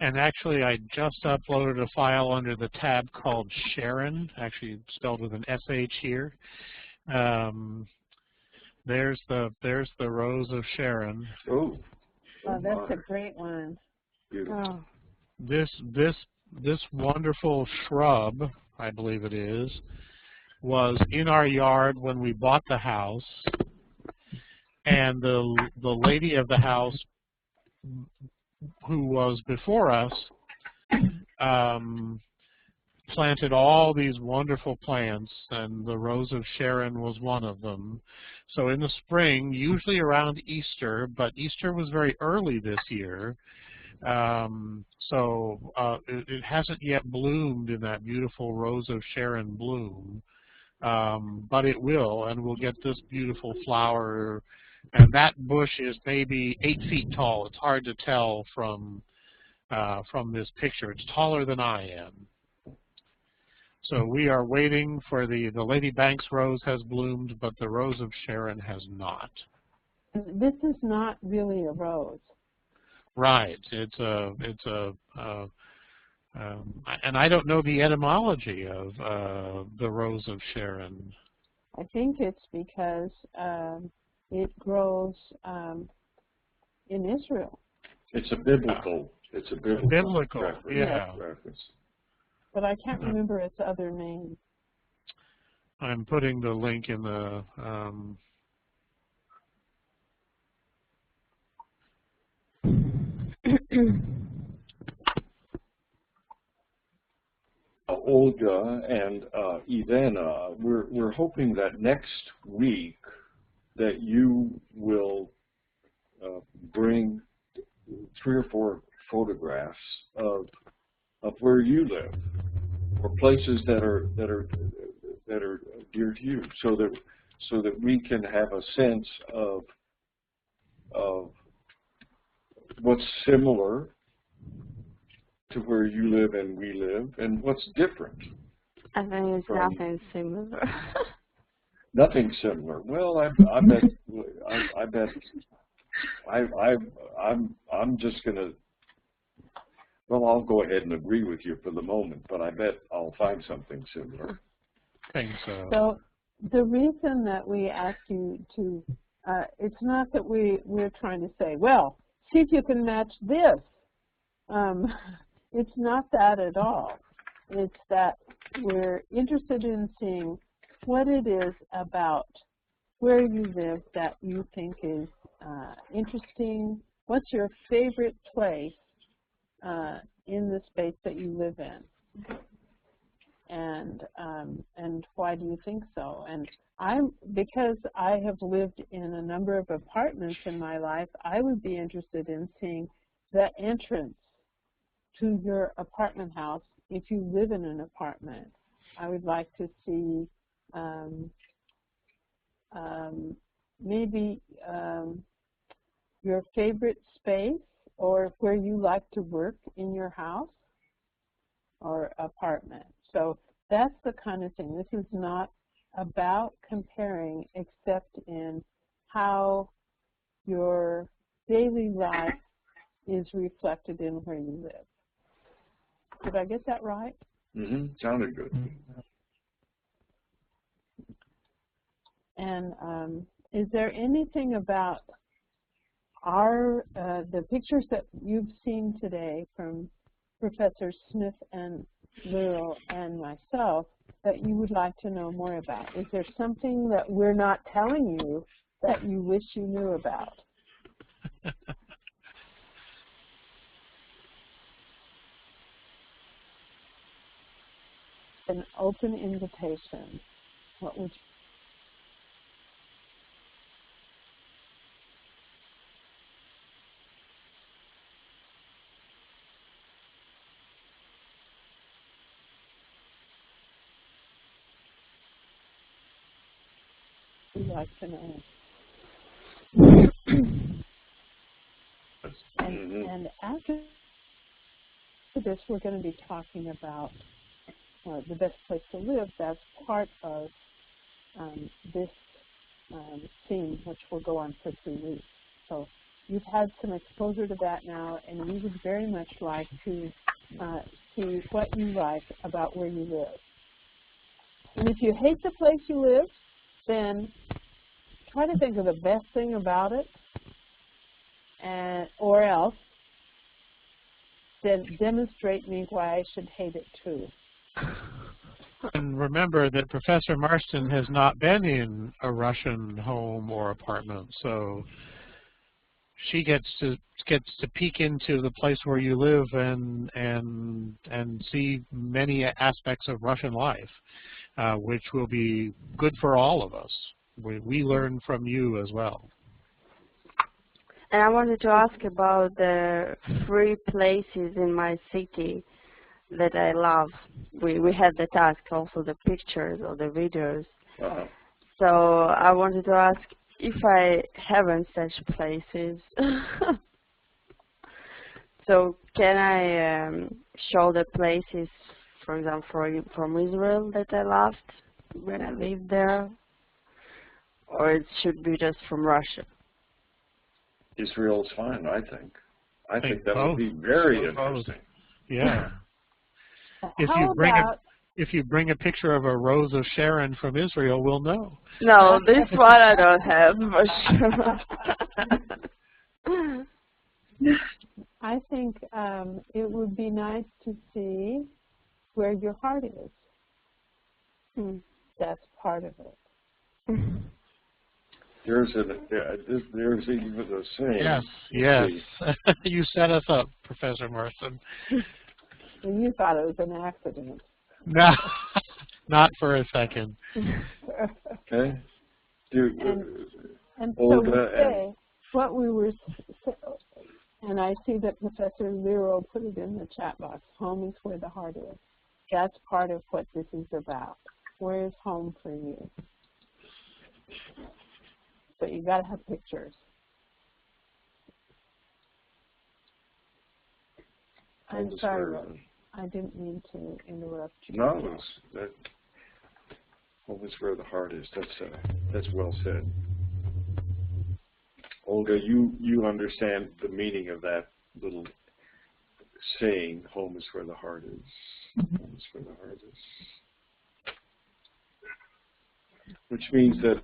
And actually, I just uploaded a file under the tab called Sharon, actually spelled with an SH here. There's the Rose of Sharon. Oh, that's a great one. Oh. This wonderful shrub, I believe it is, was in our yard when we bought the house. and the lady of the house who was before us planted all these wonderful plants, and the Rose of Sharon was one of them. So in the spring, usually around Easter, but Easter was very early this year, it hasn't yet bloomed in that beautiful Rose of Sharon bloom, but it will, and we'll get this beautiful flower. And that bush is maybe 8 feet tall. It's hard to tell from this picture. It's taller than I am. So we are waiting for the Lady Banks rose has bloomed, but the Rose of Sharon has not. This is not really a rose. Right. It's and I don't know the etymology of the Rose of Sharon. I think it's because it grows in Israel. It's a biblical reference. Yeah. But I can't remember its other name. I'm putting the link in the Olga and Ivana, we're hoping that next week that you will bring 3 or 4 photographs of where you live, or places that are dear to you, so that we can have a sense of what's similar to where you live and we live, and what's different. I think it's nothing similar. Nothing similar. Well, I bet I'm just gonna. Well, I'll go ahead and agree with you for the moment, but I bet I'll find something similar. Thanks. So the reason that we ask you to, it's not that we're trying to say, well, see if you can match this. It's not that at all. It's that we're interested in seeing what it is about where you live that you think is interesting. What's your favorite place in the space that you live in, and why do you think so? And because I have lived in a number of apartments in my life, I would be interested in seeing the entrance to your apartment house. If you live in an apartment, I would like to see maybe your favorite space, or where you like to work in your house or apartment. So that's the kind of thing. This is not about comparing, except in how your daily life is reflected in where you live. Did I get that right? Mm-hmm. Sounded good. And is there anything about the pictures that you've seen today from Professor Smith and Lil and myself that you would like to know more about? Is there something that we're not telling you that you wish you knew about? An open invitation. What would you like to know? And after this, we're going to be talking about the best place to live. That's part of this theme, which will go on for 3 weeks. So you've had some exposure to that now, and we would very much like to see what you like about where you live. And if you hate the place you live, then try to think of the best thing about it, or else then demonstrate me why I should hate it too. And remember that Professor Marston has not been in a Russian home or apartment, so she gets to peek into the place where you live and see many aspects of Russian life, which will be good for all of us. We learn from you as well. And I wanted to ask about the 3 places in my city that I love. We had the task, also the pictures or the videos. So I wanted to ask if I haven't such places. So can I show the places, for example, from Israel that I loved when I lived there? Or it should be just from Russia? Israel's fine, I think. I think that both. would be very interesting. Yeah. If you bring a picture of a Rose of Sharon from Israel, we'll know. No, this one I don't have for sure. I think it would be nice to see where your heart is. That's part of it. There's even a saying. Yes. You set us up, Professor Marston. Well, you thought it was an accident. No, not for a second. Okay. And so we say what we were, and I see that Professor Lero put it in the chat box. Home is where the heart is. That's part of what this is about. Where is home for you? But you got to have pictures. I'm sorry, Rose. I didn't mean to interrupt you. No, home is where the heart is. That's well said. Olga, you understand the meaning of that little saying, home is where the heart is. Home is where the heart is. Which means that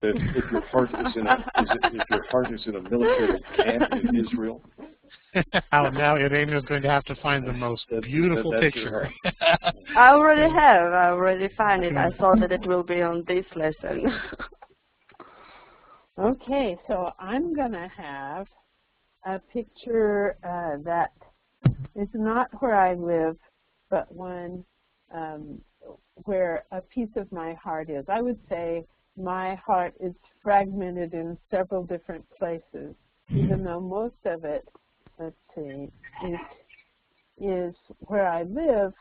if your heart is in a military camp in Israel. Now Irene going to have to find the most beautiful picture. I already have. I already found it. I thought that it will be on this lesson. Okay, so I'm going to have a picture that is not where I live, but one where a piece of my heart is. I would say my heart is fragmented in several different places, even though most of it, let's see, is where I live.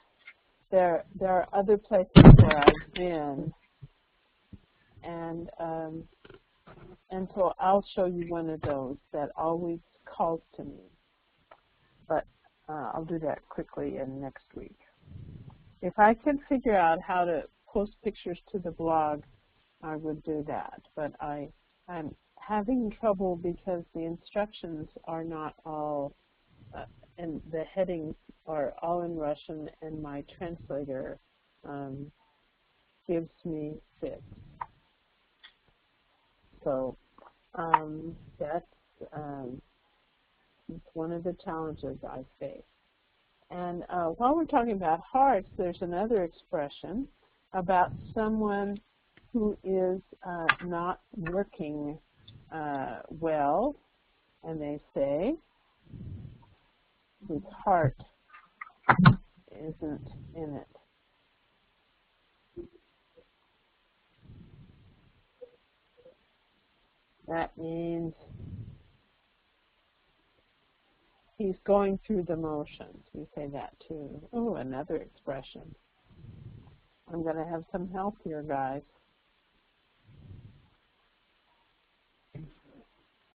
There are other places where I've been, and so I'll show you one of those that always calls to me. But I'll do that quickly in next week. If I could figure out how to post pictures to the blog, I would do that, but I'm having trouble because the instructions are not all, and the headings are all in Russian, and my translator gives me 6. So that's one of the challenges I face. And while we're talking about hearts, there's another expression about someone who is not working well, and they say whose heart isn't in it. That means he's going through the motions. We say that too. Oh, another expression. I'm going to have some help here, guys.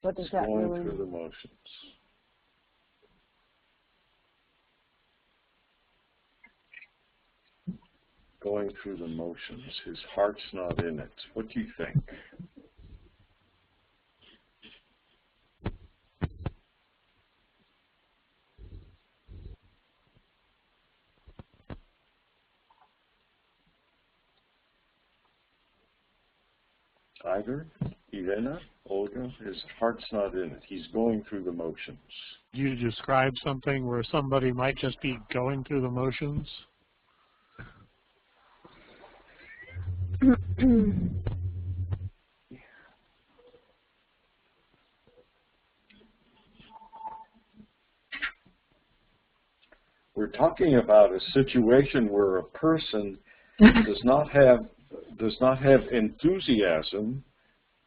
What does that going really through mean? the motions. Going through the motions. His heart's not in it. What do you think? Either? Irina, Olga, his heart's not in it. He's going through the motions. You describe something where somebody might just be going through the motions? We're talking about a situation where a person does not have enthusiasm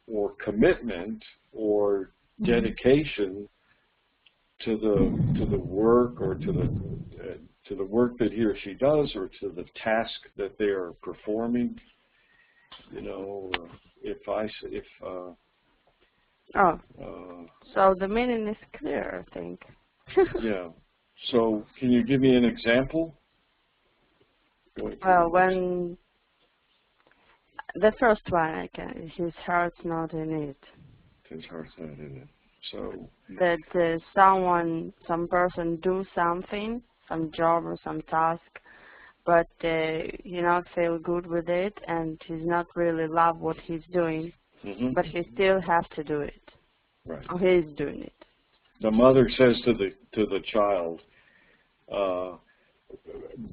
or commitment or dedication to the work or to the work that he or she does or to the task that they are performing. You know, so the meaning is clear, I think. Yeah. So can you give me an example? Well, when the first one, his heart's not in it. His heart's not in it. So that some person do something, some job or some task, but he not feel good with it, and he's not really love what he's doing, but he still have to do it. Right. Or he's doing it. The mother says to the child,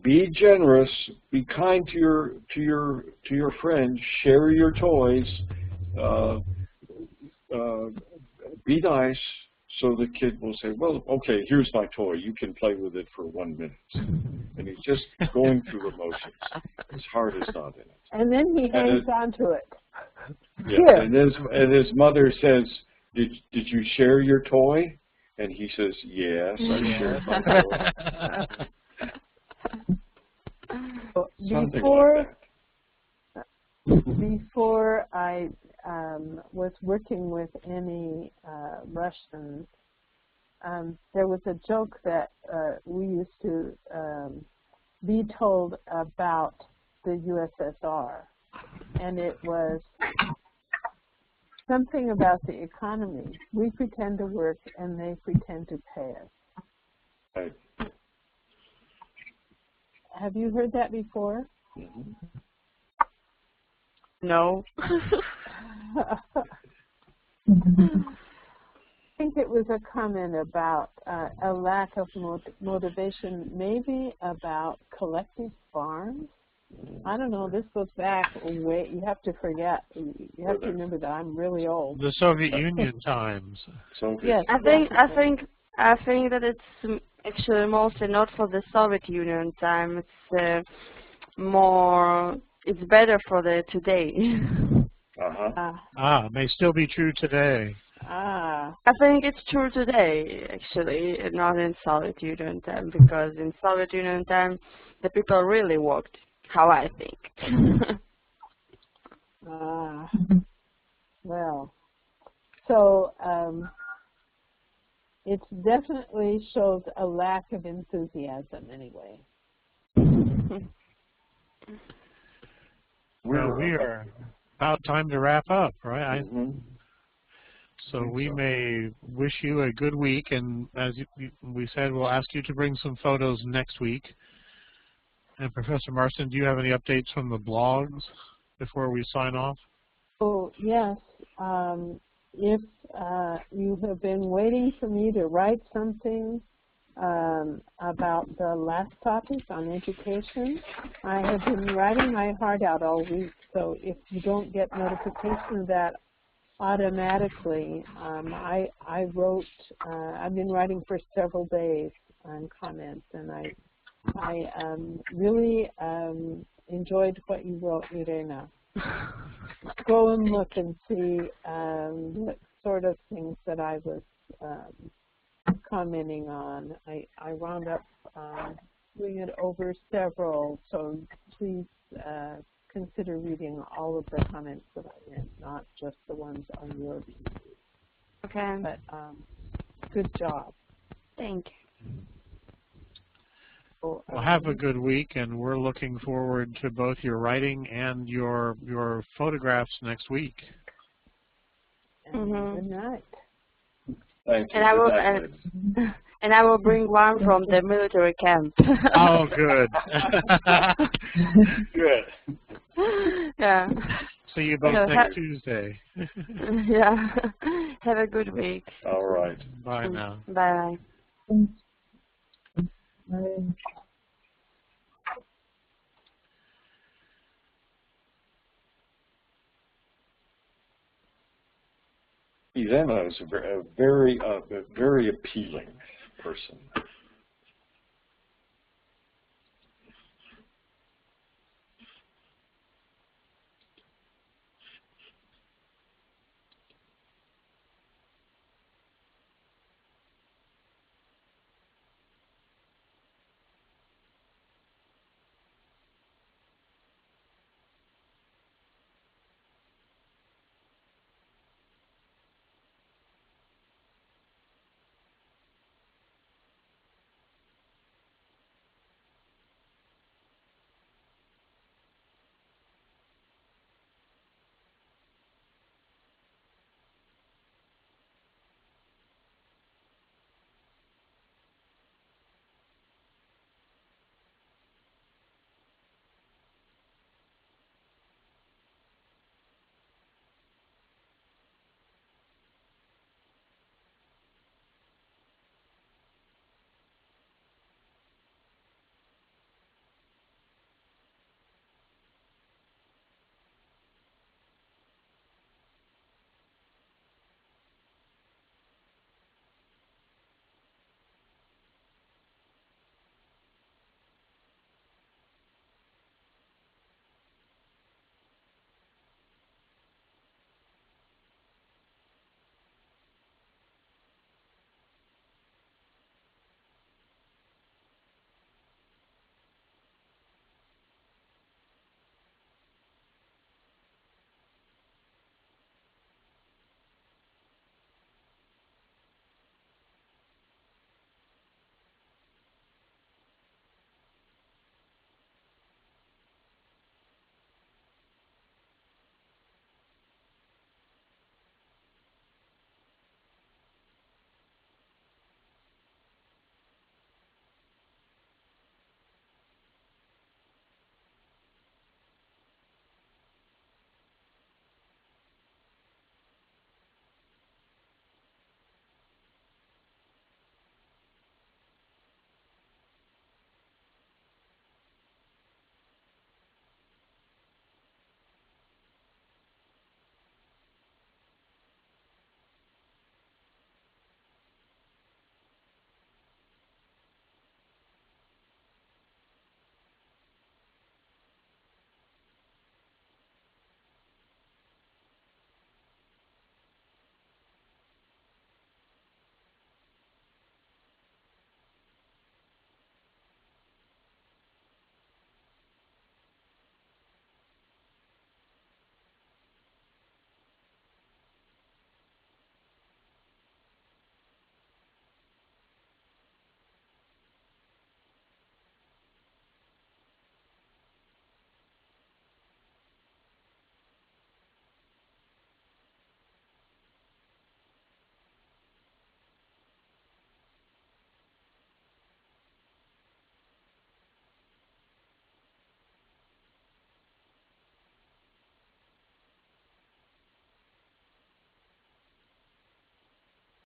be generous, be kind to your friends, share your toys, be nice. So the kid will say, well, okay, here's my toy. You can play with it for 1 minute. And he's just going through the motions. His heart is not in it. And then he hangs on to it. Yeah, and his mother says, did you share your toy? And he says, yes, I shared my toy. Before I was working with any Russians, there was a joke that we used to be told about the USSR, and it was something about the economy. We pretend to work and they pretend to pay us. Right. Have you heard that before? Mm-hmm. No. I think it was a comment about a lack of motivation, maybe about collective farms. I don't know, this goes back way, you have to forget, you have to remember that I'm really old. The Soviet Union times. Yes, I think that it's actually mostly not for the Soviet Union time. It's it's better for the today. May still be true today. I think it's true today, actually, not in Soviet Union time, because in Soviet Union time, the people really worked, how I think. Well, so it definitely shows a lack of enthusiasm anyway. Well, we are about time to wrap up, right? So we may wish you a good week, and as we said, we'll ask you to bring some photos next week. And Professor Marston, do you have any updates from the blogs before we sign off? Oh, yes. If you have been waiting for me to write something about the last topic on education, I have been writing my heart out all week. So if you don't get notification of that automatically, I wrote, I've been writing for several days on comments, and I really enjoyed what you wrote, Irina. Go and look and see what sort of things that I was commenting on. I wound up doing it over several, so please consider reading all of the comments that I made, not just the ones on your piece. Okay. But good job. Thank you. So, well, have a good week, and we're looking forward to both your writing and your photographs next week. Good night. Thank you. And I will bring one from the military camp. Oh, good. Good. Yeah. See you both So next Tuesday. yeah. Have a good week. All right. Bye now. Bye. Irena is a very appealing person.